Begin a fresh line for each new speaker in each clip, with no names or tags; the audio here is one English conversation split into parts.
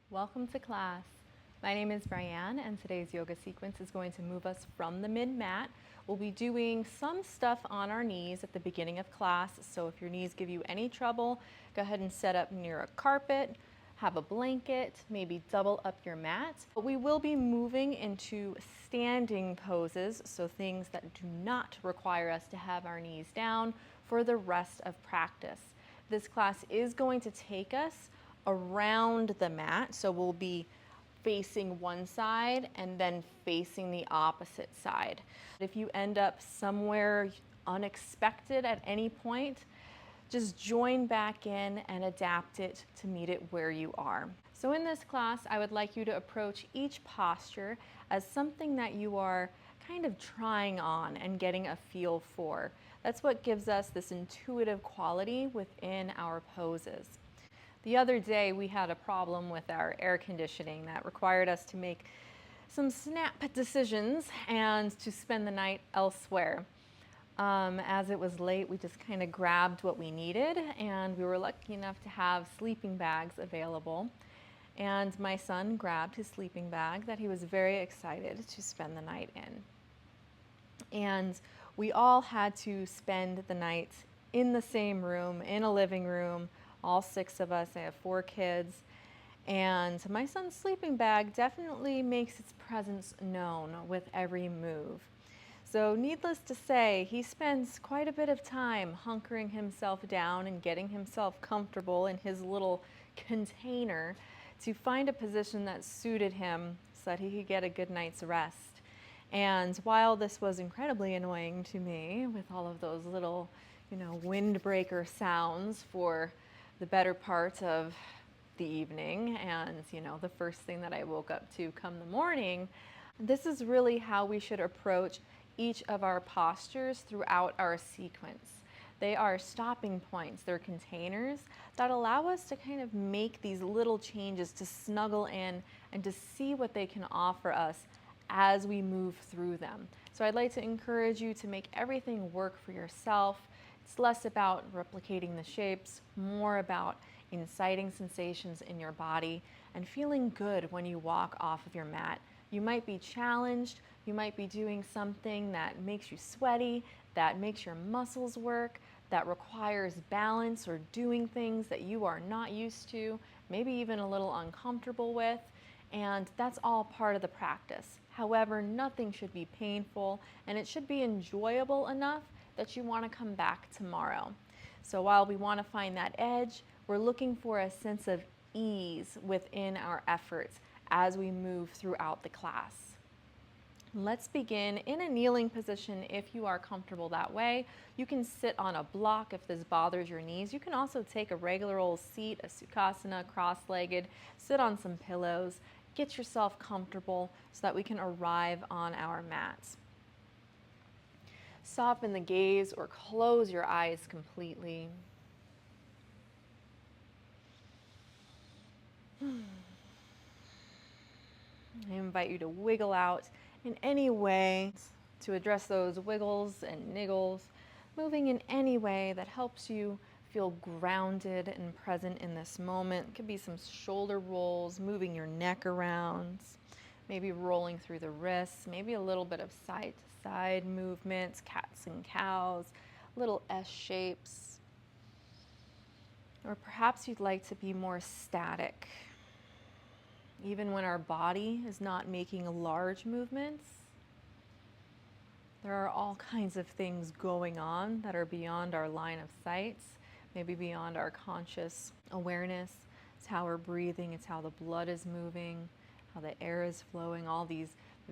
Welcome to class. My name is Bry'Anne, and today's yoga sequence is going to move us from the mid-mat. We'll be doing some stuff on our knees at the beginning of class, so if your knees give you any trouble, go ahead and set up near a carpet, have a blanket, maybe double up your mat. But we will be moving into standing poses, so things that do not require us to have our knees down for the rest of practice. This class is going to take us around the mat, so we'll be facing one side and then facing the opposite side. If you end up somewhere unexpected at any point, just join back in and adapt it to meet it where you are. So in this class, I would like you to approach each posture as something that you are kind of trying on and getting a feel for. That's what gives us this intuitive quality within our poses. The other day we had a problem with our air conditioning that required us to make some snap decisions and to spend the night elsewhere. As it was late, we just kind of grabbed what we needed, and we were lucky enough to have sleeping bags available. And my son grabbed his sleeping bag that he was very excited to spend the night in. And we all had to spend the night in the same room, in a living room, all 6 of us. I have 4 kids. And my son's sleeping bag definitely makes its presence known with every move. So needless to say, he spends quite a bit of time hunkering himself down and getting himself comfortable in his little container to find a position that suited him so that he could get a good night's rest. And while this was incredibly annoying to me with all of those little, windbreaker sounds for the better part of the evening and, the first thing that I woke up to come the morning, this is really how we should approach each of our postures throughout our sequence. They are stopping points, they're containers that allow us to kind of make these little changes to snuggle in and to see what they can offer us as we move through them. So I'd like to encourage you to make everything work for yourself. It's less about replicating the shapes, more about inciting sensations in your body and feeling good when you walk off of your mat. You might be challenged, you might be doing something that makes you sweaty, that makes your muscles work, that requires balance or doing things that you are not used to, maybe even a little uncomfortable with, and that's all part of the practice. However, nothing should be painful, and it should be enjoyable enough that you want to come back tomorrow. So while we want to find that edge, we're looking for a sense of ease within our efforts as we move throughout the class. Let's begin in a kneeling position if you are comfortable that way. You can sit on a block if this bothers your knees. You can also take a regular old seat, a sukhasana, cross-legged, sit on some pillows, get yourself comfortable so that we can arrive on our mats. Soften the gaze or close your eyes completely. I invite you to wiggle out in any way to address those wiggles and niggles, moving in any way that helps you feel grounded and present in this moment. It could be some shoulder rolls, moving your neck around, maybe rolling through the wrists, maybe a little bit of side-to-side movements, cats and cows, little S shapes. Or perhaps you'd like to be more static. Even when our body is not making large movements, there are all kinds of things going on that are beyond our line of sight, maybe beyond our conscious awareness. It's how we're breathing, it's how the blood is moving, how the air is flowing, all these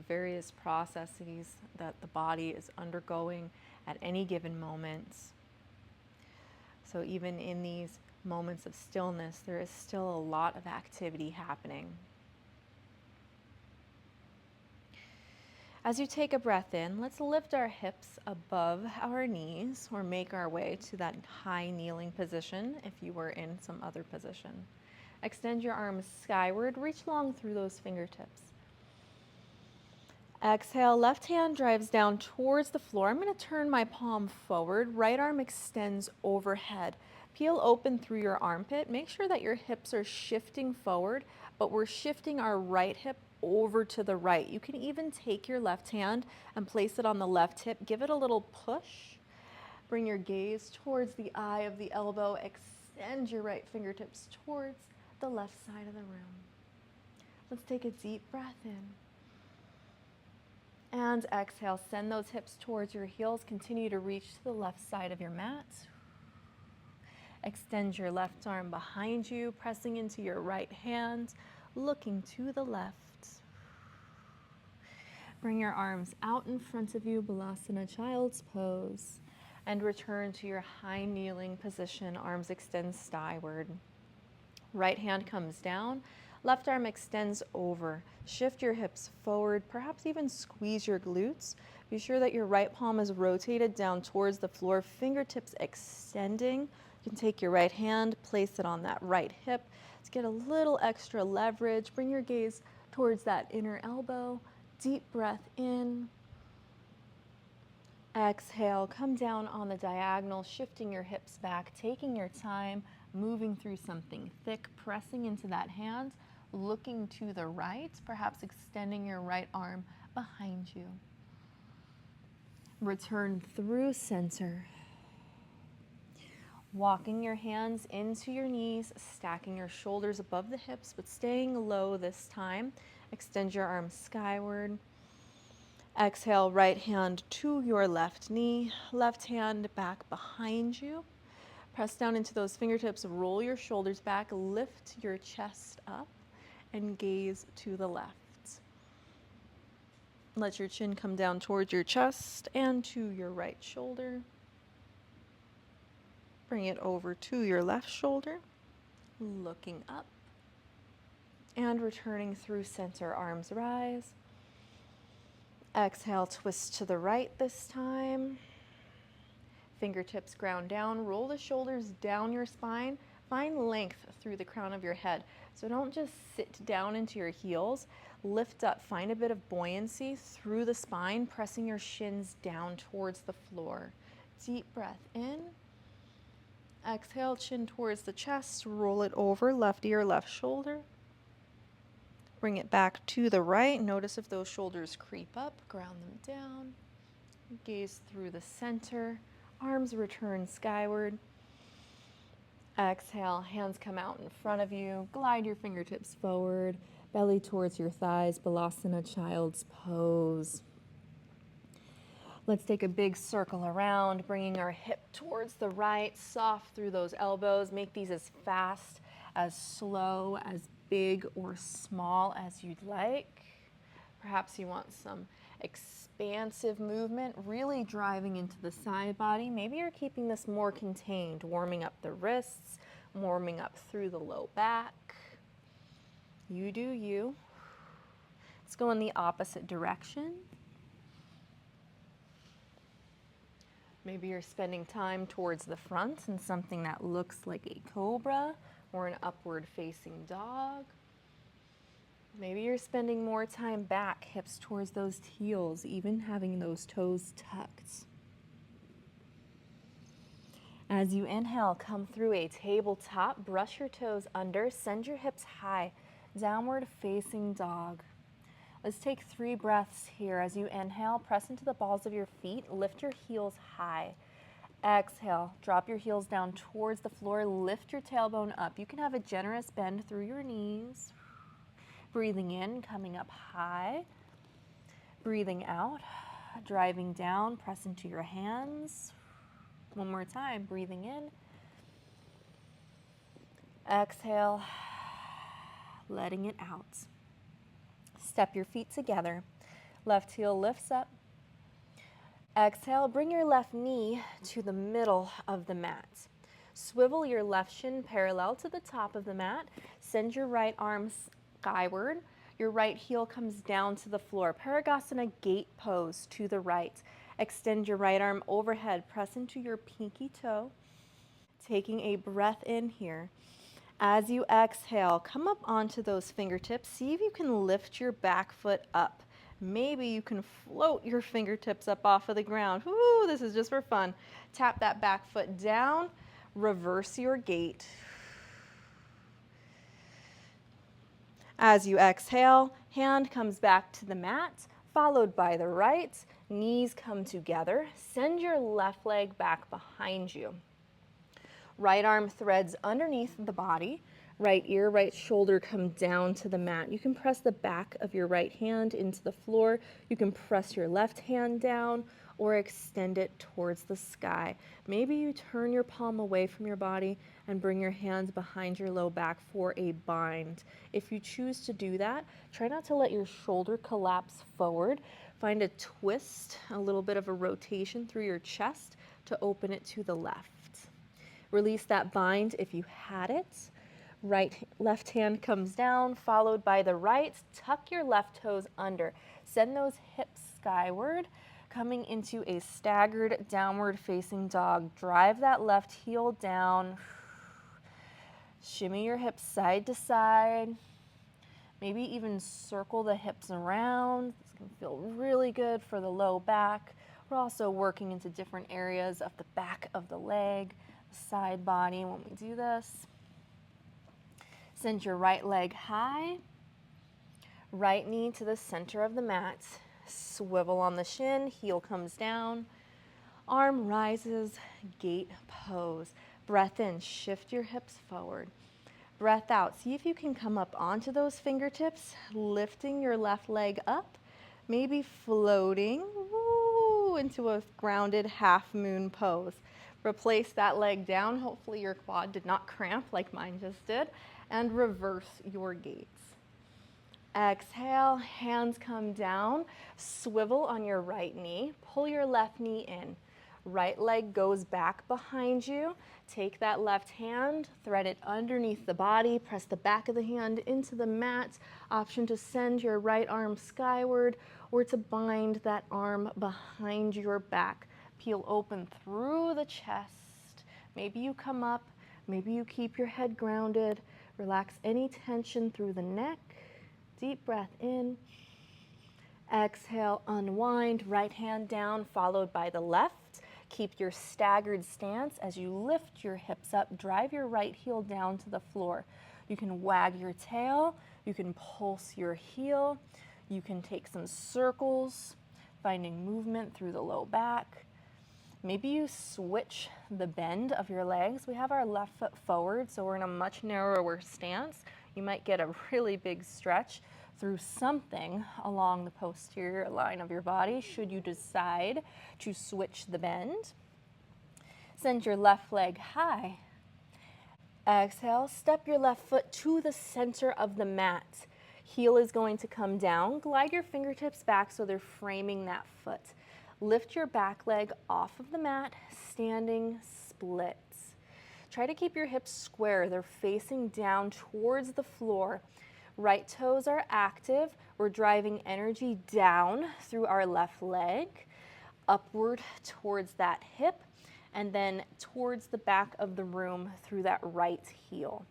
various processes that the body is undergoing at any given moment. So even in these moments of stillness, there is still a lot of activity happening. As you take a breath in, let's lift our hips above our knees or make our way to that high kneeling position if you were in some other position. Extend your arms skyward, reach long through those fingertips. Exhale, left hand drives down towards the floor. I'm going to turn my palm forward, right arm extends overhead. Peel open through your armpit. Make sure that your hips are shifting forward, but we're shifting our right hip over to the right. You can even take your left hand and place it on the left hip. Give it a little push. Bring your gaze towards the eye of the elbow. Extend your right fingertips towards the left side of the room. Let's take a deep breath in. And exhale, send those hips towards your heels. Continue to reach to the left side of your mat. Extend your left arm behind you, pressing into your right hand, looking to the left. Bring your arms out in front of you, Balasana Child's Pose, and return to your high kneeling position. Arms extend skyward. Right hand comes down, left arm extends over. Shift your hips forward, perhaps even squeeze your glutes. Be sure that your right palm is rotated down towards the floor, fingertips extending. You can take your right hand, place it on that right hip to get a little extra leverage. Bring your gaze towards that inner elbow. Deep breath in. Exhale, come down on the diagonal, shifting your hips back, taking your time, moving through something thick, pressing into that hand, looking to the right, perhaps extending your right arm behind you. Return through center. Walking your hands into your knees, stacking your shoulders above the hips, but staying low this time. Extend your arms skyward. Exhale, right hand to your left knee, left hand back behind you. Press down into those fingertips, roll your shoulders back, lift your chest up, and gaze to the left. Let your chin come down towards your chest and to your right shoulder. Bring it over to your left shoulder, looking up, and returning through center, arms rise. Exhale, twist to the right this time. Fingertips ground down, roll the shoulders down your spine. Find length through the crown of your head. So don't just sit down into your heels. Lift up, find a bit of buoyancy through the spine, pressing your shins down towards the floor. Deep breath in. Exhale, chin towards the chest, roll it over, left ear, left shoulder. Bring it back to the right. Notice if those shoulders creep up, ground them down. Gaze through the center. Arms return skyward. Exhale, hands come out in front of you. Glide your fingertips forward. Belly towards your thighs. Balasana Child's Pose. Let's take a big circle around, bringing our hip towards the right, soft through those elbows. Make these as fast, as slow, as big or small as you'd like. Perhaps you want some expansive movement, really driving into the side body. Maybe you're keeping this more contained, warming up the wrists, warming up through the low back. You do you. Let's go in the opposite direction. Maybe you're spending time towards the front in something that looks like a cobra or an upward facing dog. Maybe you're spending more time back, hips towards those heels, even having those toes tucked. As you inhale, come through a tabletop, brush your toes under, send your hips high, downward facing dog. Let's take 3 breaths here. As you inhale, press into the balls of your feet, lift your heels high. Exhale, drop your heels down towards the floor, lift your tailbone up. You can have a generous bend through your knees. Breathing in, coming up high. Breathing out, driving down, press into your hands. One more time, breathing in. Exhale, letting it out. Step your feet together. Left heel lifts up. Exhale, bring your left knee to the middle of the mat. Swivel your left shin parallel to the top of the mat. Send your right arm skyward. Your right heel comes down to the floor. Parigasana gate pose to the right. Extend your right arm overhead. Press into your pinky toe. Taking a breath in here. As you exhale, come up onto those fingertips. See if you can lift your back foot up. Maybe you can float your fingertips up off of the ground. Woo, this is just for fun. Tap that back foot down. Reverse your gait. As you exhale, hand comes back to the mat, followed by the right. Knees come together. Send your left leg back behind you. Right arm threads underneath the body. Right ear, right shoulder come down to the mat. You can press the back of your right hand into the floor. You can press your left hand down or extend it towards the sky. Maybe you turn your palm away from your body and bring your hands behind your low back for a bind. If you choose to do that, try not to let your shoulder collapse forward. Find a twist, a little bit of a rotation through your chest to open it to the left. Release that bind if you had it. Left hand comes down, followed by the right. Tuck your left toes under. Send those hips skyward, coming into a staggered downward facing dog. Drive that left heel down. Shimmy your hips side to side. Maybe even circle the hips around. This can feel really good for the low back. We're also working into different areas of the back of the leg, the side body when we do this. Send your right leg high, right knee to the center of the mat. Swivel on the shin, heel comes down, arm rises, gate pose. Breath in, shift your hips forward. Breath out, see if you can come up onto those fingertips, lifting your left leg up, maybe floating into a grounded half moon pose. Replace that leg down. Hopefully your quad did not cramp like mine just did. And reverse your gaze. Exhale, hands come down. Swivel on your right knee. Pull your left knee in. Right leg goes back behind you. Take that left hand, thread it underneath the body. Press the back of the hand into the mat. Option to send your right arm skyward or to bind that arm behind your back. Peel open through the chest. Maybe you come up. Maybe you keep your head grounded. Relax any tension through the neck. Deep breath in. Exhale, unwind. Right hand down, followed by the left. Keep your staggered stance as you lift your hips up. Drive your right heel down to the floor. You can wag your tail. You can pulse your heel. You can take some circles, finding movement through the low back. Maybe you switch the bend of your legs. We have our left foot forward, so we're in a much narrower stance. You might get a really big stretch through something along the posterior line of your body should you decide to switch the bend. Send your left leg high. Exhale, step your left foot to the center of the mat. Heel is going to come down. Glide your fingertips back so they're framing that foot. Lift your back leg off of the mat, standing splits. Try to keep your hips square. They're facing down towards the floor. Right toes are active. We're driving energy down through our left leg, upward towards that hip, and then towards the back of the room through that right heel.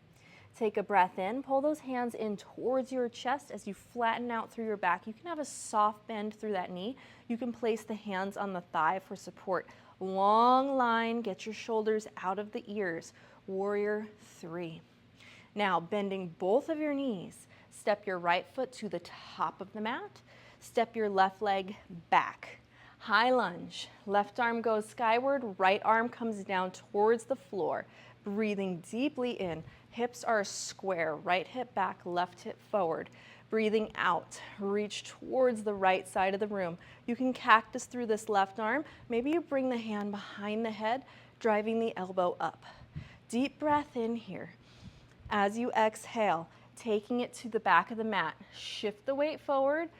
Take a breath in, pull those hands in towards your chest as you flatten out through your back. You can have a soft bend through that knee. You can place the hands on the thigh for support. Long line, get your shoulders out of the ears. Warrior 3. Now, bending both of your knees, step your right foot to the top of the mat. Step your left leg back. High lunge, left arm goes skyward, right arm comes down towards the floor. Breathing deeply in, hips are square, right hip back, left hip forward. Breathing out, reach towards the right side of the room. You can cactus through this left arm. Maybe you bring the hand behind the head, driving the elbow up. Deep breath in here. As you exhale, taking it to the back of the mat, shift the weight forward,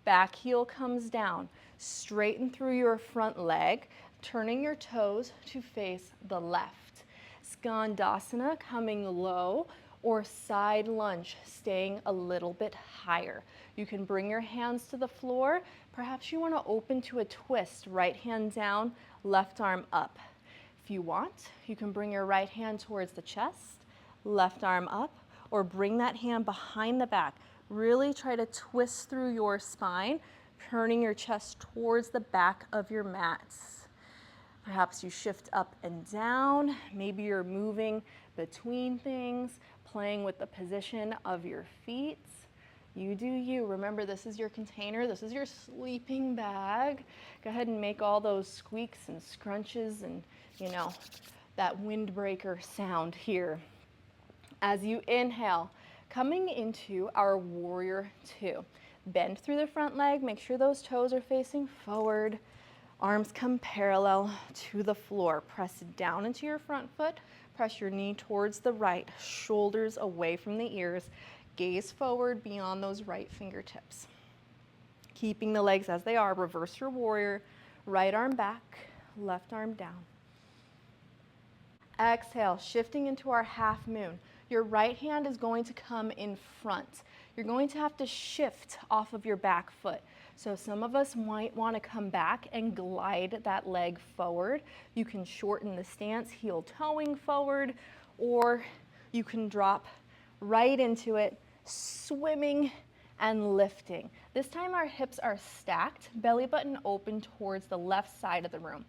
back heel comes down. Straighten through your front leg, turning your toes to face the left. Skandasana, coming low, or side lunge, staying a little bit higher. You can bring your hands to the floor. Perhaps you want to open to a twist, right hand down, left arm up. If you want, you can bring your right hand towards the chest, left arm up, or bring that hand behind the back. Really try to twist through your spine, turning your chest towards the back of your mats. Perhaps you shift up and down. Maybe you're moving between things, playing with the position of your feet. You do you. Remember, this is your container. This is your sleeping bag. Go ahead and make all those squeaks and scrunches and, you know, that windbreaker sound here. As you inhale, coming into our warrior two. Bend through the front leg. Make sure those toes are facing forward. Arms come parallel to the floor. Press down into your front foot. Press your knee towards the right. Shoulders away from the ears. Gaze forward beyond those right fingertips. Keeping the legs as they are. Reverse your warrior. Right arm back. Left arm down. Exhale, shifting into our half moon. Your right hand is going to come in front. You're going to have to shift off of your back foot. So some of us might want to come back and glide that leg forward. You can shorten the stance, heel toeing forward, or you can drop right into it, swimming and lifting. This time our hips are stacked, belly button open towards the left side of the room.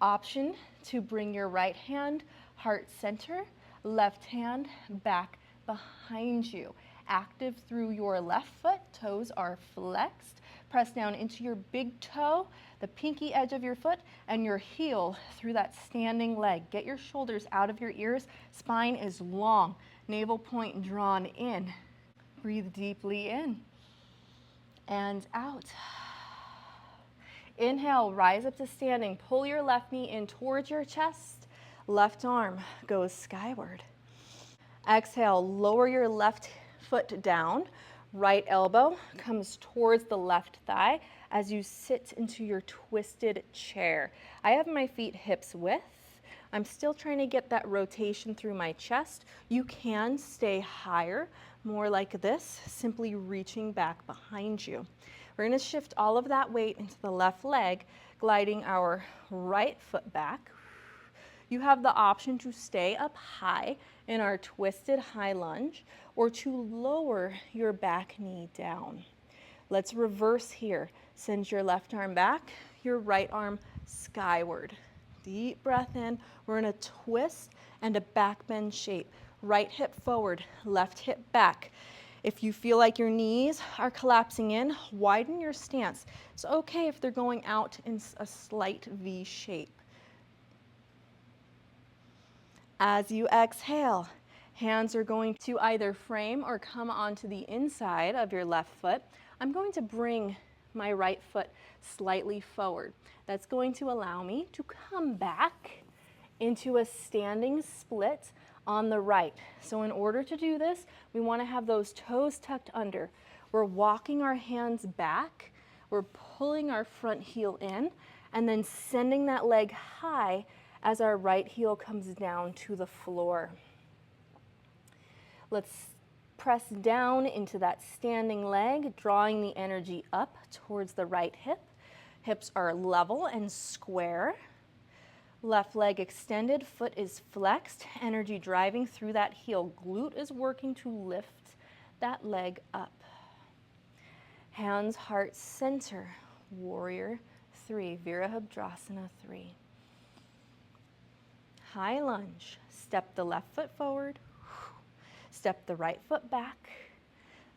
Option to bring your right hand heart center, left hand back behind you. Active through your left foot, toes are flexed. Press down into your big toe, the pinky edge of your foot, and your heel through that standing leg. Get your shoulders out of your ears. Spine is long, navel point drawn in. Breathe deeply in and out. Inhale, rise up to standing. Pull your left knee in towards your chest. Left arm goes skyward. Exhale, lower your left foot down. Right elbow comes towards the left thigh as you sit into your twisted chair. I have my feet hips width. I'm still trying to get that rotation through my chest. You can stay higher, more like this, simply reaching back behind you. We're going to shift all of that weight into the left leg, gliding our right foot back. You have the option to stay up high in our twisted high lunge or to lower your back knee down. Let's reverse here. Send your left arm back, your right arm skyward. Deep breath in. We're in a twist and a back bend shape. Right hip forward, left hip back. If you feel like your knees are collapsing in, widen your stance. It's okay if they're going out in a slight V shape. As you exhale, hands are going to either frame or come onto the inside of your left foot. I'm going to bring my right foot slightly forward. That's going to allow me to come back into a standing split on the right. So in order to do this, we want to have those toes tucked under. We're walking our hands back, we're pulling our front heel in, and then sending that leg high as our right heel comes down to the floor. Let's press down into that standing leg, drawing the energy up towards the right hip. Hips are level and square. Left leg extended, foot is flexed, energy driving through that heel. Glute is working to lift that leg up. Hands, heart, center. Warrior 3, Virabhadrasana 3. High lunge. Step the left foot forward. Step the right foot back.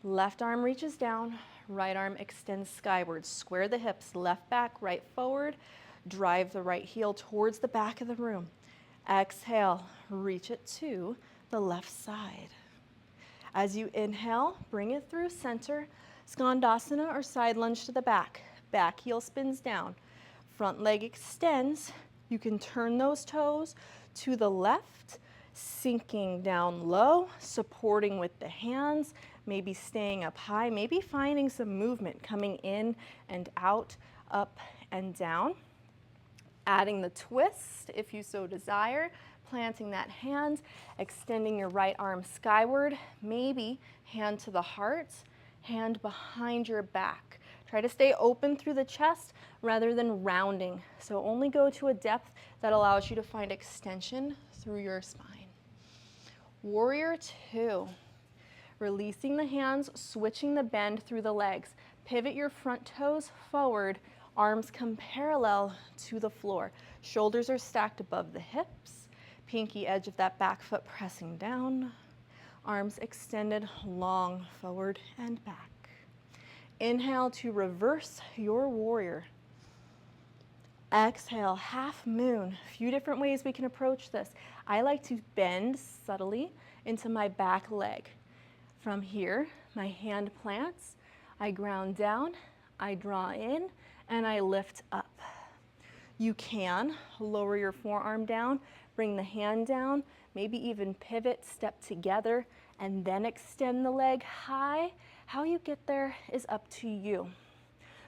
Left arm reaches down. Right arm extends skyward. Square the hips. Left back, right forward. Drive the right heel towards the back of the room. Exhale, reach it to the left side. As you inhale, bring it through center. Skandasana or side lunge to the back. Back heel spins down. Front leg extends. You can turn those toes to the left, sinking down low, supporting with the hands, maybe staying up high, maybe finding some movement coming in and out, up and down. Adding the twist if you so desire, planting that hand, extending your right arm skyward, maybe hand to the heart, hand behind your back. Try to stay open through the chest rather than rounding. So only go to a depth that allows you to find extension through your spine. Warrior 2. Releasing the hands, switching the bend through the legs. Pivot your front toes forward, Arms come parallel to the floor. Shoulders are stacked above the hips. Pinky edge of that back foot pressing down. Arms extended long forward and back. Inhale to reverse your warrior. Exhale, half moon. A few different ways we can approach this. I like to bend subtly into my back leg. From here, my hand plants, I ground down, I draw in, and I lift up. You can lower your forearm down, bring the hand down, maybe even pivot, step together, and then extend the leg high. How you get there is up to you.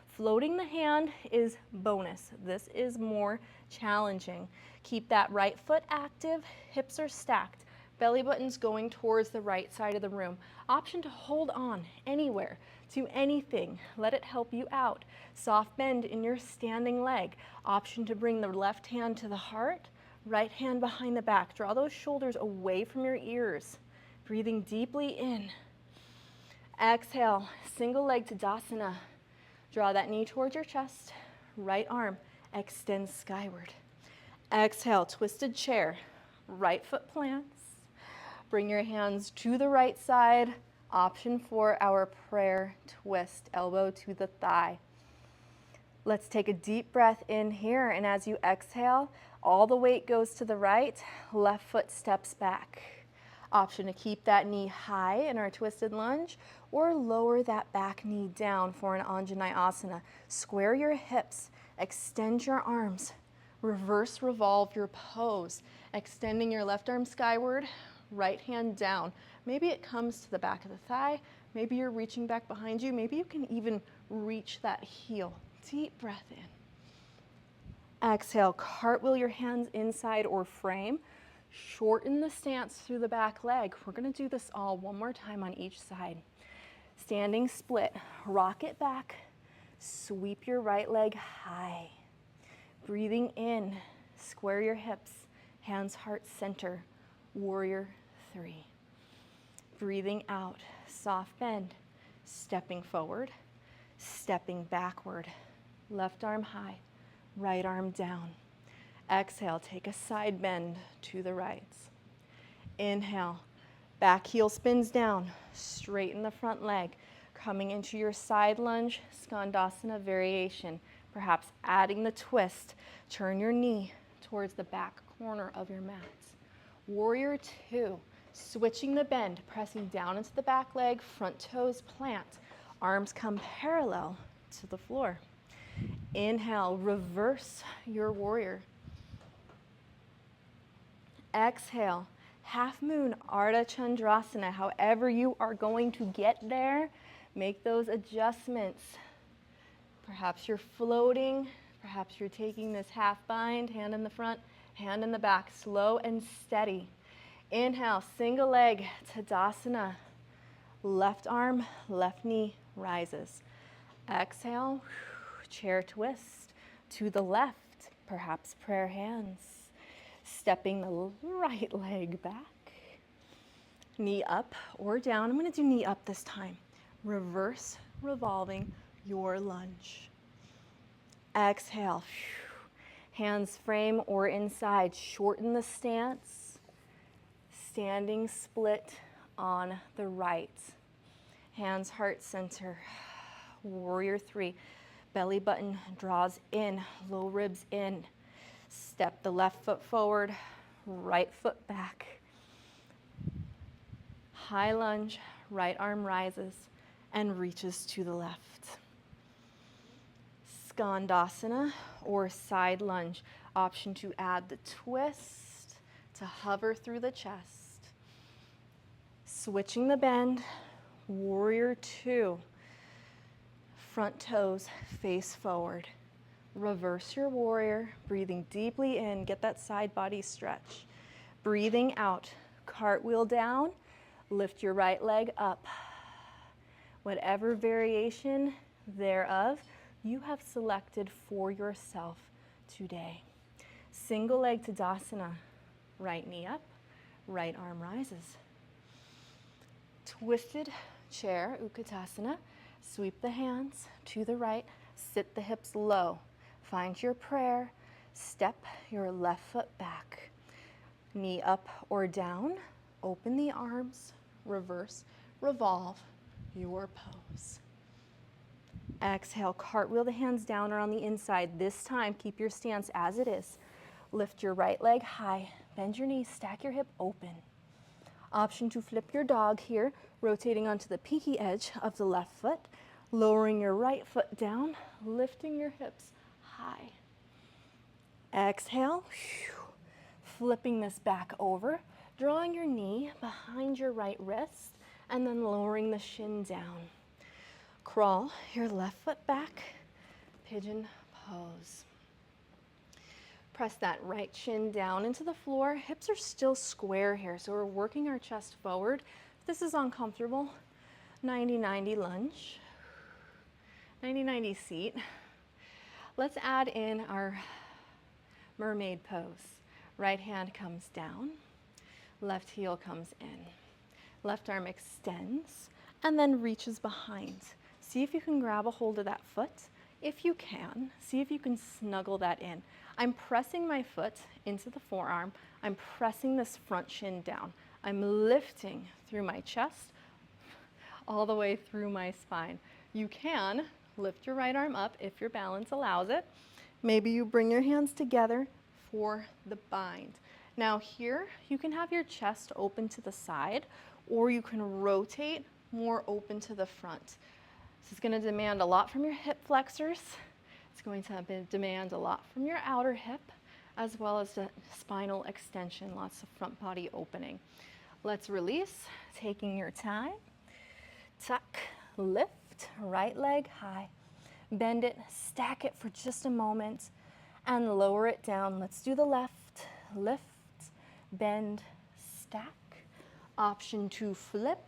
Floating the hand is bonus. This is more challenging. Keep that right foot active, hips are stacked, belly button's going towards the right side of the room. Option to hold on anywhere to anything. Let it help you out. Soft bend in your standing leg. Option to bring the left hand to the heart, right hand behind the back. Draw those shoulders away from your ears. Breathing deeply in. Exhale, single leg Tadasana. Draw that knee towards your chest. Right arm extends skyward. Exhale, twisted chair. Right foot plants. Bring your hands to the right side. Option for our prayer twist, elbow to the thigh. Let's take a deep breath in here, and as you exhale, all the weight goes to the right, left foot steps back. Option to keep that knee high in our twisted lunge, or lower that back knee down for an Anjaneyasana. Square your hips, extend your arms, reverse revolve your pose, extending your left arm skyward, right hand down. Maybe it comes to the back of the thigh, maybe you're reaching back behind you, maybe you can even reach that heel. Deep breath in. Exhale, cartwheel your hands inside or frame. Shorten the stance through the back leg. We're gonna do this all one more time on each side. Standing split, rock it back, sweep your right leg high. Breathing in, square your hips, hands heart center, warrior three. Breathing out, soft bend, stepping forward, stepping backward, left arm high, right arm down. Exhale, take a side bend to the right. Inhale, back heel spins down, straighten the front leg, coming into your side lunge, Skandasana variation. Perhaps adding the twist, turn your knee towards the back corner of your mat. Warrior two, switching the bend, pressing down into the back leg, front toes plant, arms come parallel to the floor. Inhale, reverse your warrior. Exhale, half moon, Ardha Chandrasana. However you are going to get there, make those adjustments. Perhaps you're floating, perhaps you're taking this half bind, hand in the front, hand in the back, slow and steady. Inhale, single leg, Tadasana. Left arm, left knee rises. Exhale, chair twist to the left, perhaps prayer hands. Stepping the right leg back. Knee up or down. I'm going to do knee up this time. Reverse revolving your lunge. Exhale. Hands frame or inside. Shorten the stance. Standing split on the right. Hands heart center. Warrior three. Belly button draws in. Low ribs in. Step the left foot forward, right foot back. High lunge, right arm rises and reaches to the left. Skandasana or side lunge. Option to add the twist, to hover through the chest. Switching the bend, warrior two. Front toes face forward. Reverse your warrior, breathing deeply in, get that side body stretch. Breathing out, cartwheel down, lift your right leg up. Whatever variation thereof you have selected for yourself today. Single leg Tadasana, right knee up, right arm rises. Twisted chair, Utkatasana, sweep the hands to the right, Sit the hips low. Find your prayer. Step your left foot back. Knee up or down. Open the arms. Reverse, revolve your pose. Exhale, cartwheel the hands down or on the inside. This time, keep your stance as it is. Lift your right leg high. Bend your knees, stack your hip open. Option to flip your dog here, rotating onto the pinky edge of the left foot, lowering your right foot down, lifting your hips high. Exhale, flipping this back over, drawing your knee behind your right wrist, and then lowering the shin down. Crawl your left foot back, pigeon pose. Press that right shin down into the floor. Hips are still square here, so we're working our chest forward. If this is uncomfortable, 90-90 lunge, 90-90 seat. Let's add in our mermaid pose. Right hand comes down, left heel comes in. Left arm extends and then reaches behind. See if you can grab a hold of that foot. If you can, see if you can snuggle that in. I'm pressing my foot into the forearm. I'm pressing this front shin down. I'm lifting through my chest, all the way through my spine. You can lift your right arm up if your balance allows it. Maybe you bring your hands together for the bind. Now here, you can have your chest open to the side, or you can rotate more open to the front. This is going to demand a lot from your hip flexors. It's going to demand a lot from your outer hip, as well as the spinal extension, lots of front body opening. Let's release, taking your time. Tuck, lift, right leg high. Bend it, stack it for just a moment, and lower it down. Let's do the left, lift, bend, stack. Option to flip,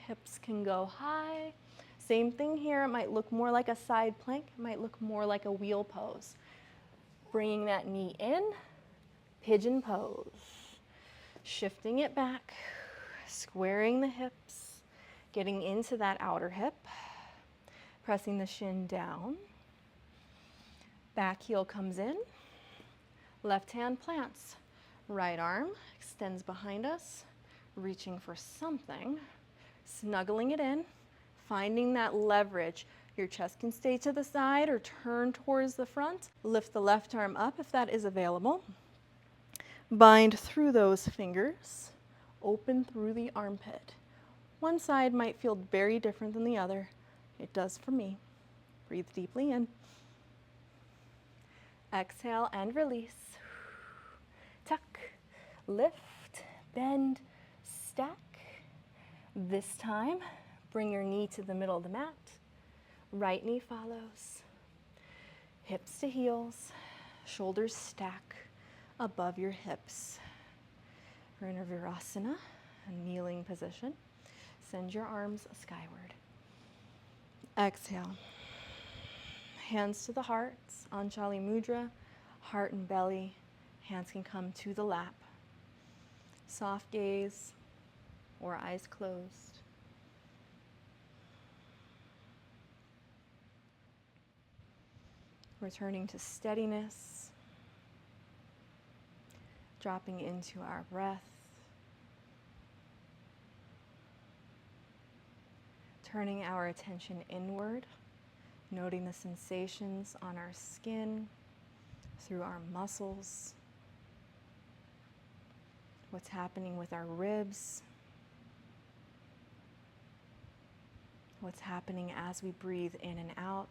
hips can go high. Same thing here, it might look more like a side plank, it might look more like a wheel pose. Bringing that knee in, pigeon pose. Shifting it back, squaring the hips, getting into that outer hip, pressing the shin down. Back heel comes in, left hand plants. Right arm extends behind us, reaching for something, snuggling it in, finding that leverage. Your chest can stay to the side or turn towards the front. Lift the left arm up if that is available. Bind through those fingers, open through the armpit. One side might feel very different than the other. It does for me. Breathe deeply in. Exhale and release. Tuck, lift, bend, stack. This time, bring your knee to the middle of the mat. Right knee follows. Hips to heels, shoulders stack above your hips. We're in a Virasana, a kneeling position. Send your arms skyward. Exhale. Hands to the heart, Anjali Mudra, heart and belly. Hands can come to the lap. Soft gaze or eyes closed. Returning to steadiness, dropping into our breath, turning our attention inward, noting the sensations on our skin, through our muscles, what's happening with our ribs, what's happening as we breathe in and out.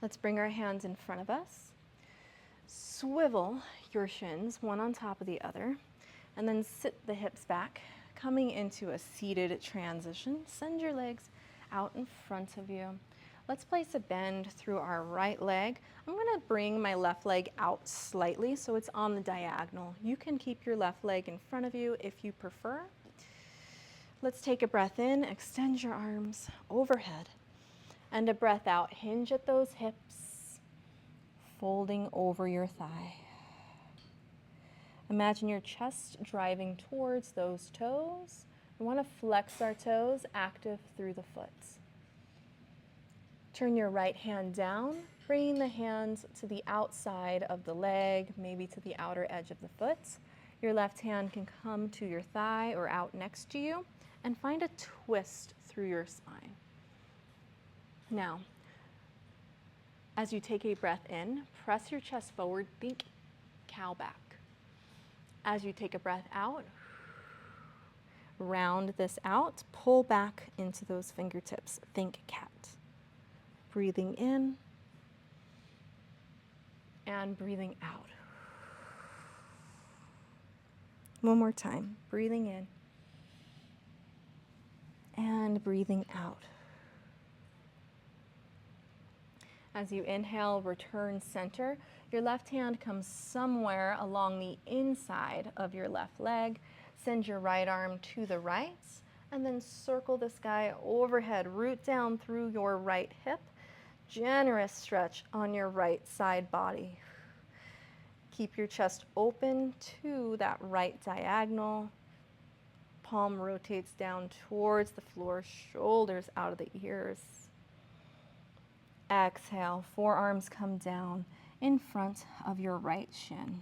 Let's bring our hands in front of us. Swivel your shins, one on top of the other, and then sit the hips back, coming into a seated transition. Send your legs out in front of you. Let's place a bend through our right leg. I'm gonna bring my left leg out slightly so it's on the diagonal. You can keep your left leg in front of you if you prefer. Let's take a breath in, extend your arms overhead. And a breath out, hinge at those hips, folding over your thigh. Imagine your chest driving towards those toes. We want to flex our toes, active through the foot. Turn your right hand down, bringing the hands to the outside of the leg, maybe to the outer edge of the foot. Your left hand can come to your thigh or out next to you, and find a twist through your spine. Now, as you take a breath in, press your chest forward, think cow back. As you take a breath out, round this out, pull back into those fingertips, think cat. Breathing in and breathing out. One more time, breathing in and breathing out. As you inhale, return center. Your left hand comes somewhere along the inside of your left leg. Send your right arm to the right, and then circle this guy overhead. Root down through your right hip. Generous stretch on your right side body. Keep your chest open to that right diagonal. Palm rotates down towards the floor, shoulders out of the ears. Exhale, forearms come down in front of your right shin.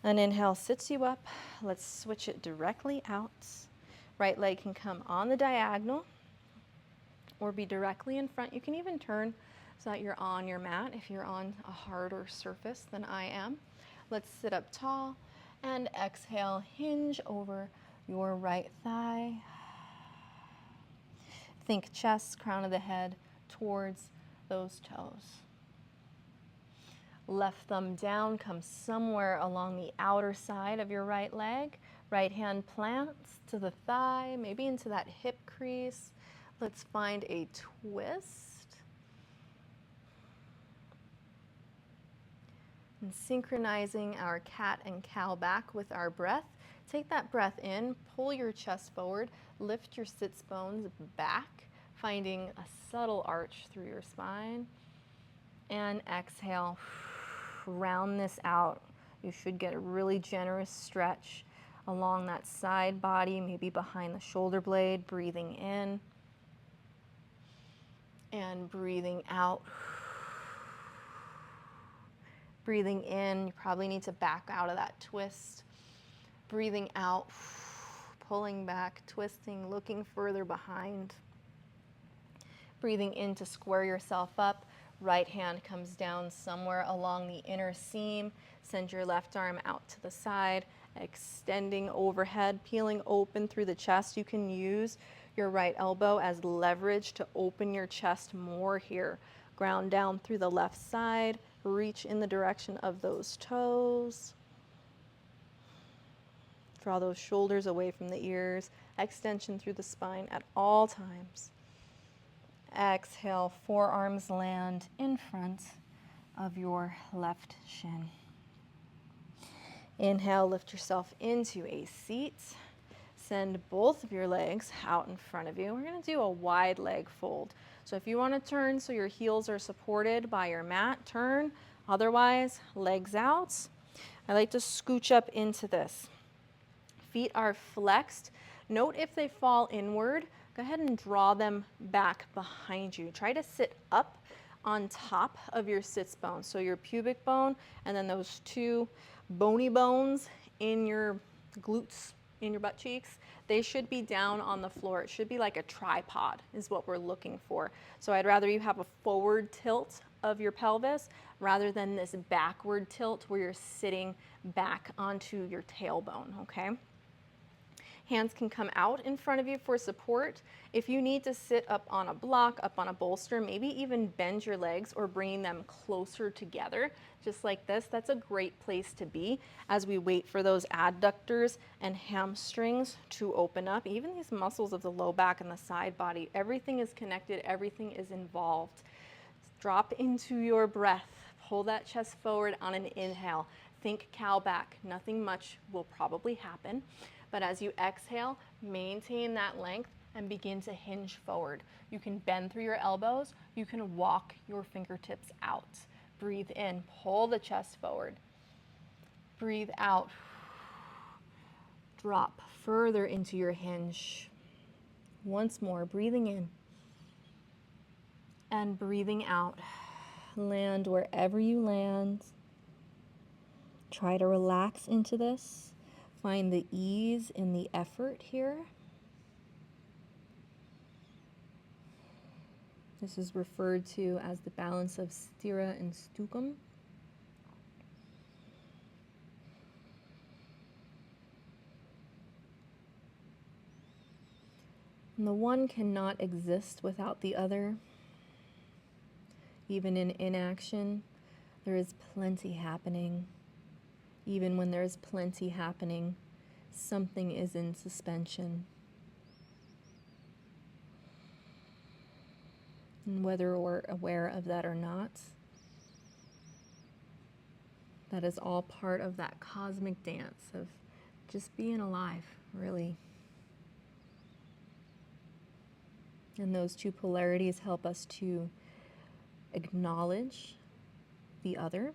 An inhale sits you up. Let's switch it directly out. Right leg can come on the diagonal or be directly in front. You can even turn so that you're on your mat if you're on a harder surface than I am. Let's sit up tall and exhale, hinge over your right thigh. Think chest, crown of the head towards those toes. Left thumb down, come somewhere along the outer side of your right leg. Right hand plants to the thigh, maybe into that hip crease. Let's find a twist. And synchronizing our cat and cow back with our breath. Take that breath in, pull your chest forward, lift your sits bones back, finding a subtle arch through your spine. And exhale, round this out. You should get a really generous stretch along that side body, maybe behind the shoulder blade, breathing in and breathing out. Breathing in, you probably need to back out of that twist. Breathing out, pulling back, twisting, looking further behind. Breathing in to square yourself up. Right hand comes down somewhere along the inner seam. Send your left arm out to the side, extending overhead, peeling open through the chest. You can use your right elbow as leverage to open your chest more here. Ground down through the left side. Reach in the direction of those toes. Draw those shoulders away from the ears. Extension through the spine at all times. Exhale, forearms land in front of your left shin. Inhale, lift yourself into a seat. Send both of your legs out in front of you. We're going to do a wide leg fold. So if you want to turn so your heels are supported by your mat, turn. Otherwise, legs out. I like to scooch up into this. Feet are flexed. Note if they fall inward, go ahead and draw them back behind you. Try to sit up on top of your sits bone. So your pubic bone and then those two bony bones in your glutes, in your butt cheeks, they should be down on the floor. It should be like a tripod is what we're looking for. So I'd rather you have a forward tilt of your pelvis rather than this backward tilt where you're sitting back onto your tailbone, okay? Hands can come out in front of you for support. If you need to sit up on a block, up on a bolster, maybe even bend your legs or bring them closer together, just like this. That's a great place to be as we wait for those adductors and hamstrings to open up. Even these muscles of the low back and the side body, everything is connected, everything is involved. Drop into your breath. Pull that chest forward on an inhale. Think cow back. Nothing much will probably happen. But as you exhale, maintain that length. and begin to hinge forward. You can bend through your elbows. You can walk your fingertips out. Breathe in, pull the chest forward. Breathe out. Drop further into your hinge. Once more, breathing in and breathing out. Land wherever you land. Try to relax into this. Find the ease in the effort here. This is referred to as the balance of stira and stukum. And the one cannot exist without the other. Even in inaction, there is plenty happening. Even when there is plenty happening, something is in suspension. And whether we're aware of that or not, that is all part of that cosmic dance of just being alive, really. And those two polarities help us to acknowledge the other,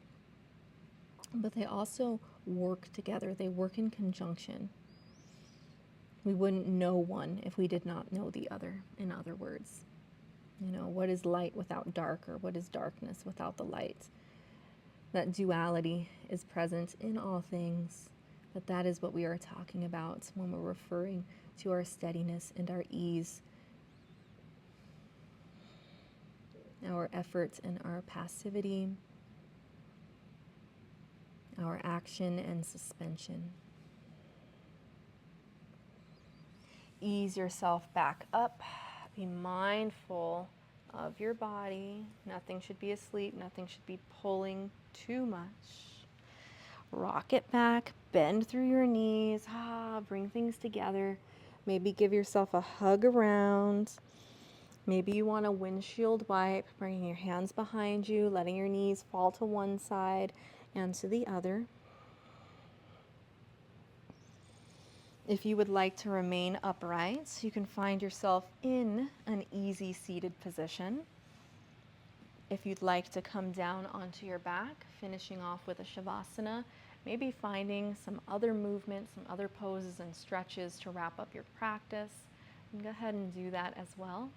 but they also work together. They work in conjunction. We wouldn't know one if we did not know the other, in other words. You know, what is light without dark, or what is darkness without the light? That duality is present in all things, but that is what we are talking about when we're referring to our steadiness and our ease, our effort and our passivity, our action and suspension. Ease yourself back up. Be mindful of your body. Nothing should be asleep. Nothing should be pulling too much. Rock it back. Bend through your knees. Bring things together. Maybe give yourself a hug around. Maybe you want a windshield wipe, bringing your hands behind you, letting your knees fall to one side and to the other. If you would like to remain upright, you can find yourself in an easy seated position. If you'd like to come down onto your back, finishing off with a shavasana, maybe finding some other movements, some other poses and stretches to wrap up your practice, and go ahead and do that as well.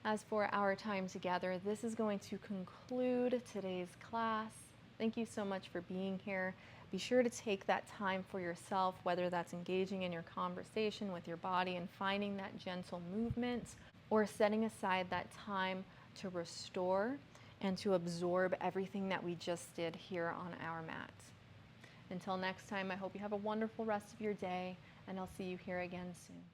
As for our time together, this is going to conclude today's class. Thank you so much for being here. Be sure to take that time for yourself, whether that's engaging in your conversation with your body and finding that gentle movement, or setting aside that time to restore and to absorb everything that we just did here on our mat. Until next time, I hope you have a wonderful rest of your day, and I'll see you here again soon.